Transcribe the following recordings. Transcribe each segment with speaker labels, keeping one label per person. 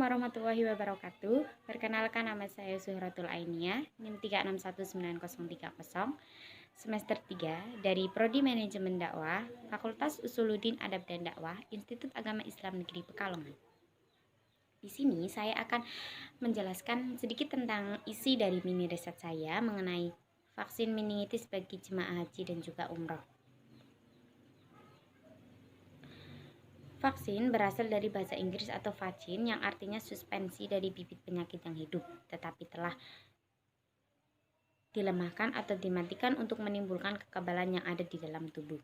Speaker 1: warahmatullahi wabarakatuh. Perkenalkan, nama saya Zuhratul Ainia, NIM 361930, semester 3 dari Prodi Manajemen Dakwah, Fakultas Usuluddin Adab dan Dakwah, Institut Agama Islam Negeri Pekalongan. Di sini saya akan menjelaskan sedikit tentang isi dari mini riset saya mengenai vaksin meningitis bagi jemaah haji dan juga umroh. Vaksin berasal dari bahasa Inggris atau vaccine yang artinya suspensi dari bibit penyakit yang hidup, tetapi telah dilemahkan atau dimatikan untuk menimbulkan kekebalan yang ada di dalam tubuh.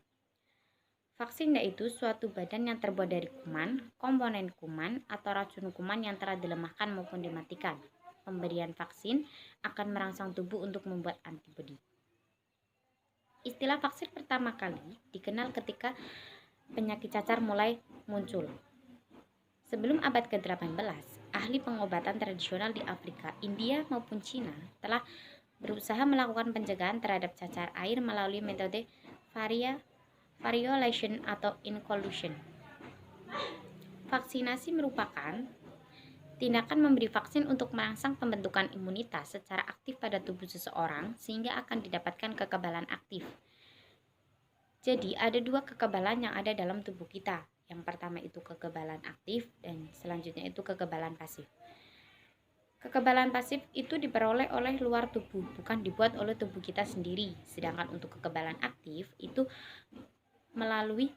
Speaker 1: Vaksin yaitu suatu badan yang terbuat dari kuman, komponen kuman, atau racun kuman yang telah dilemahkan maupun dimatikan. Pemberian vaksin akan merangsang tubuh untuk membuat antibodi. Istilah vaksin pertama kali dikenal ketika penyakit cacar mulai muncul. Sebelum abad ke-18, ahli pengobatan tradisional di Afrika, India maupun Cina telah berusaha melakukan pencegahan terhadap cacar air melalui metode variolation atau inclusion. Vaksinasi merupakan tindakan memberi vaksin untuk merangsang pembentukan imunitas secara aktif pada tubuh seseorang sehingga akan didapatkan kekebalan aktif. Jadi ada dua kekebalan yang ada dalam tubuh kita. Yang pertama itu kekebalan aktif dan selanjutnya itu kekebalan pasif. Kekebalan pasif itu diperoleh oleh luar tubuh, bukan dibuat oleh tubuh kita sendiri. Sedangkan untuk kekebalan aktif itu melalui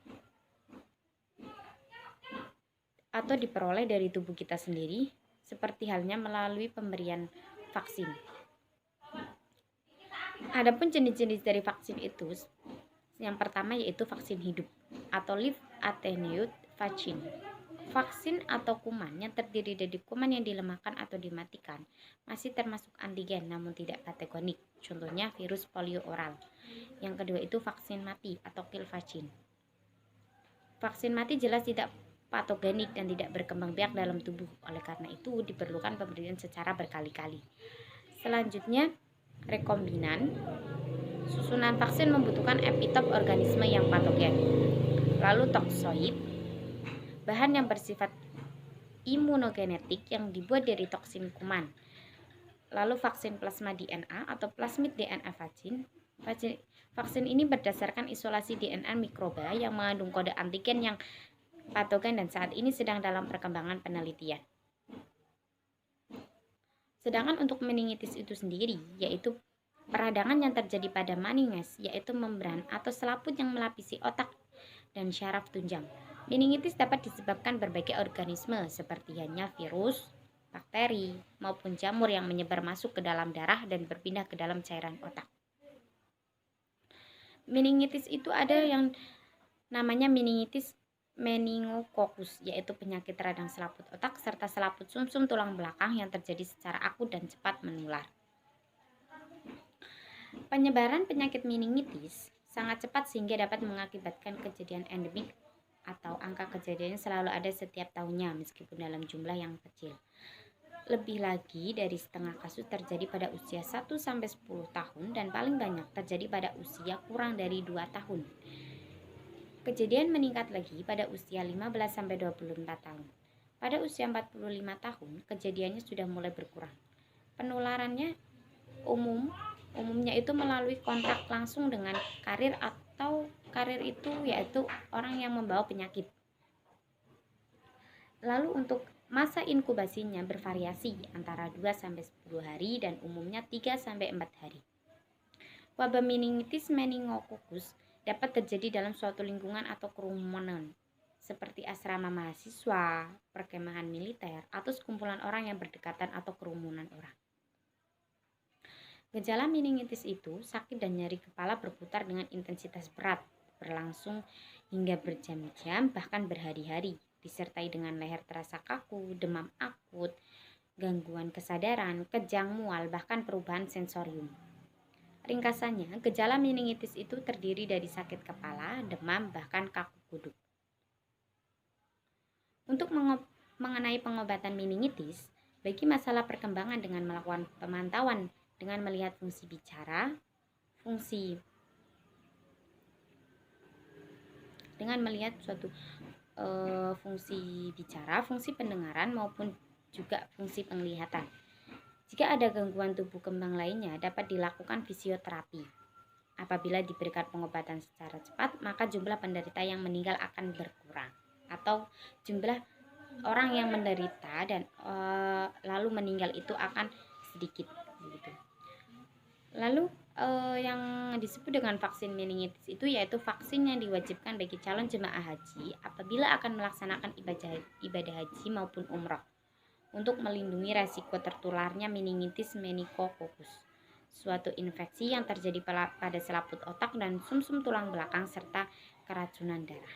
Speaker 1: atau diperoleh dari tubuh kita sendiri, seperti halnya melalui pemberian vaksin. Adapun jenis-jenis dari vaksin itu, yang pertama yaitu vaksin hidup atau live attenuated vaccine. Vaksin atau kuman yang terdiri dari kuman yang dilemahkan atau dimatikan masih termasuk antigen namun tidak patogenik. Contohnya virus polio oral. Yang kedua itu vaksin mati atau kill vaccine. Vaksin mati jelas tidak patogenik dan tidak berkembang biak dalam tubuh. Oleh karena itu diperlukan pemberian secara berkali-kali. Selanjutnya rekombinan. Susunan vaksin membutuhkan epitop organisme yang patogen. Lalu toksoid, bahan yang bersifat imunogenetik yang dibuat dari toksin kuman. Lalu vaksin plasma DNA atau plasmid DNA vaksin. Vaksin ini berdasarkan isolasi DNA mikroba yang mengandung kode antigen yang patogen dan saat ini sedang dalam perkembangan penelitian. Sedangkan untuk meningitis itu sendiri, yaitu peradangan yang terjadi pada meninges, yaitu membran atau selaput yang melapisi otak dan syaraf tunjang. Meningitis dapat disebabkan berbagai organisme seperti halnya virus, bakteri, maupun jamur yang menyebar masuk ke dalam darah dan berpindah ke dalam cairan otak. Meningitis itu ada yang namanya meningitis meningokokus, yaitu penyakit radang selaput otak serta selaput sumsum tulang belakang yang terjadi secara akut dan cepat menular. Penyebaran penyakit meningitis sangat cepat sehingga dapat mengakibatkan kejadian endemik atau angka kejadiannya selalu ada setiap tahunnya meskipun dalam jumlah yang kecil. Lebih lagi dari setengah kasus terjadi pada usia 1-10 tahun dan paling banyak terjadi pada usia kurang dari 2 tahun. Kejadian meningkat lagi pada usia 15-24 tahun. Pada usia 45 tahun, kejadiannya sudah mulai berkurang. Penularannya umumnya itu melalui kontak langsung dengan karir atau karir itu yaitu orang yang membawa penyakit. Lalu untuk masa inkubasinya bervariasi antara 2-10 hari dan umumnya 3-4 hari. Wabah meningitis meningokokus dapat terjadi dalam suatu lingkungan atau kerumunan seperti asrama mahasiswa, perkemahan militer, atau sekumpulan orang yang berdekatan atau kerumunan orang. Gejala meningitis itu sakit dan nyeri kepala berputar dengan intensitas berat, berlangsung hingga berjam-jam bahkan berhari-hari, disertai dengan leher terasa kaku, demam akut, gangguan kesadaran, kejang mual, bahkan perubahan sensorium. Ringkasannya, gejala meningitis itu terdiri dari sakit kepala, demam, bahkan kaku kuduk. Untuk mengenai pengobatan meningitis, bagi masalah perkembangan dengan melakukan pemantauan dengan melihat fungsi bicara, fungsi pendengaran maupun juga fungsi penglihatan. Jika ada gangguan tubuh kembang lainnya, dapat dilakukan fisioterapi. Apabila diberikan pengobatan secara cepat, maka jumlah penderita yang meninggal akan berkurang, atau jumlah orang yang menderita dan lalu meninggal itu akan sedikit begitu. Lalu yang disebut dengan vaksin meningitis itu yaitu vaksin yang diwajibkan bagi calon jemaah haji apabila akan melaksanakan ibadah haji maupun umroh untuk melindungi resiko tertularnya meningitis meningokokus, suatu infeksi yang terjadi pada selaput otak dan sumsum tulang belakang serta keracunan darah.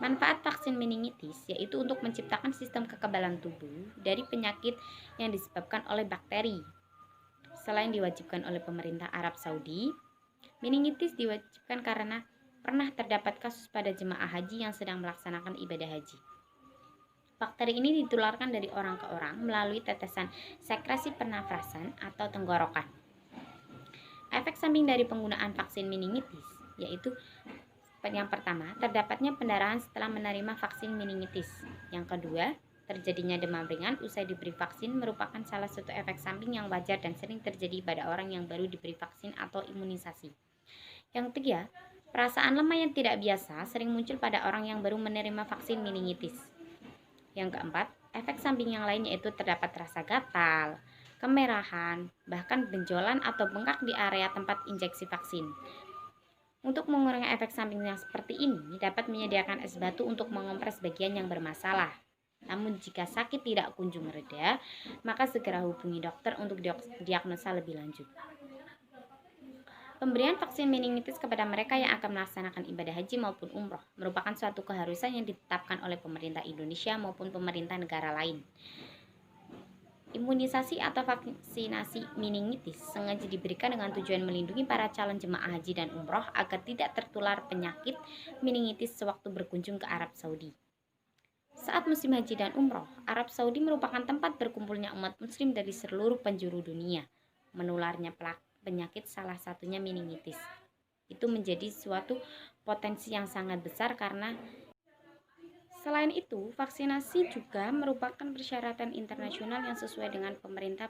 Speaker 1: Manfaat vaksin meningitis yaitu untuk menciptakan sistem kekebalan tubuh dari penyakit yang disebabkan oleh bakteri. Selain diwajibkan oleh pemerintah Arab Saudi, meningitis diwajibkan karena pernah terdapat kasus pada jemaah haji yang sedang melaksanakan ibadah haji. Bakteri ini ditularkan dari orang ke orang melalui tetesan sekresi pernafasan atau tenggorokan. Efek samping dari penggunaan vaksin meningitis yaitu yang pertama, terdapatnya pendarahan setelah menerima vaksin meningitis. Yang kedua, terjadinya demam ringan usai diberi vaksin merupakan salah satu efek samping yang wajar dan sering terjadi pada orang yang baru diberi vaksin atau imunisasi. Yang ketiga, perasaan lemah yang tidak biasa sering muncul pada orang yang baru menerima vaksin meningitis. Yang keempat, efek samping yang lain yaitu terdapat rasa gatal, kemerahan, bahkan benjolan atau bengkak di area tempat injeksi vaksin. Untuk mengurangi efek samping yang seperti ini, dapat menyediakan es batu untuk mengompres bagian yang bermasalah. Namun jika sakit tidak kunjung reda, maka segera hubungi dokter untuk diagnosa lebih lanjut. Pemberian vaksin meningitis kepada mereka yang akan melaksanakan ibadah haji maupun umroh merupakan suatu keharusan yang ditetapkan oleh pemerintah Indonesia maupun pemerintah negara lain. Imunisasi atau vaksinasi meningitis sengaja diberikan dengan tujuan melindungi para calon jemaah haji dan umroh agar tidak tertular penyakit meningitis sewaktu berkunjung ke Arab Saudi. Saat musim haji dan umroh, Arab Saudi merupakan tempat berkumpulnya umat muslim dari seluruh penjuru dunia. Menularnya penyakit salah satunya meningitis. Itu menjadi suatu potensi yang sangat besar karena selain itu, vaksinasi juga merupakan persyaratan internasional yang sesuai dengan pemerintah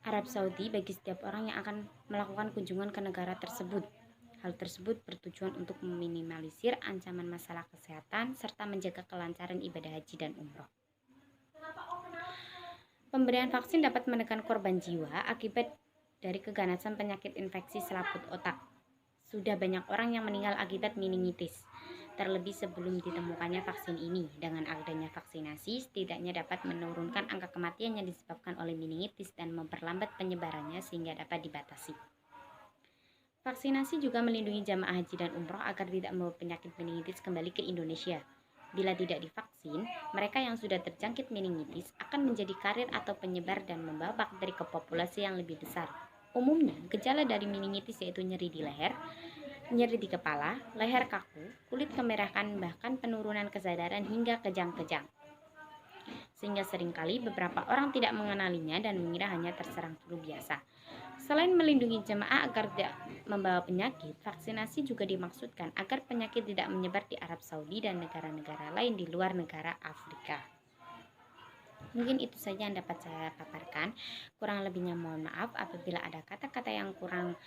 Speaker 1: Arab Saudi bagi setiap orang yang akan melakukan kunjungan ke negara tersebut. Hal tersebut bertujuan untuk meminimalisir ancaman masalah kesehatan serta menjaga kelancaran ibadah haji dan umroh. Pemberian vaksin dapat menekan korban jiwa akibat dari keganasan penyakit infeksi selaput otak. Sudah banyak orang yang meninggal akibat meningitis. Terlebih sebelum ditemukannya vaksin ini, dengan adanya vaksinasi setidaknya dapat menurunkan angka kematian yang disebabkan oleh meningitis dan memperlambat penyebarannya sehingga dapat dibatasi. Vaksinasi juga melindungi jamaah haji dan umroh agar tidak membawa penyakit meningitis kembali ke Indonesia. Bila tidak divaksin, mereka yang sudah terjangkit meningitis akan menjadi karir atau penyebar dan membawa bakteri ke populasi yang lebih besar. Umumnya, gejala dari meningitis yaitu nyeri di leher, nyeri di kepala, leher kaku, kulit kemerahan, bahkan penurunan kesadaran hingga kejang-kejang. Sehingga seringkali beberapa orang tidak mengenalinya dan mengira hanya terserang flu biasa. Selain melindungi jemaah agar tidak membawa penyakit, vaksinasi juga dimaksudkan agar penyakit tidak menyebar di Arab Saudi dan negara-negara lain di luar negara Afrika. Mungkin itu saja yang dapat saya paparkan. Kurang lebihnya mohon maaf apabila ada kata-kata yang kurang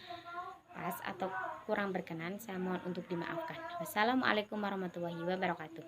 Speaker 1: pas atau kurang berkenan, saya mohon untuk dimaafkan. Wassalamualaikum warahmatullahi wabarakatuh.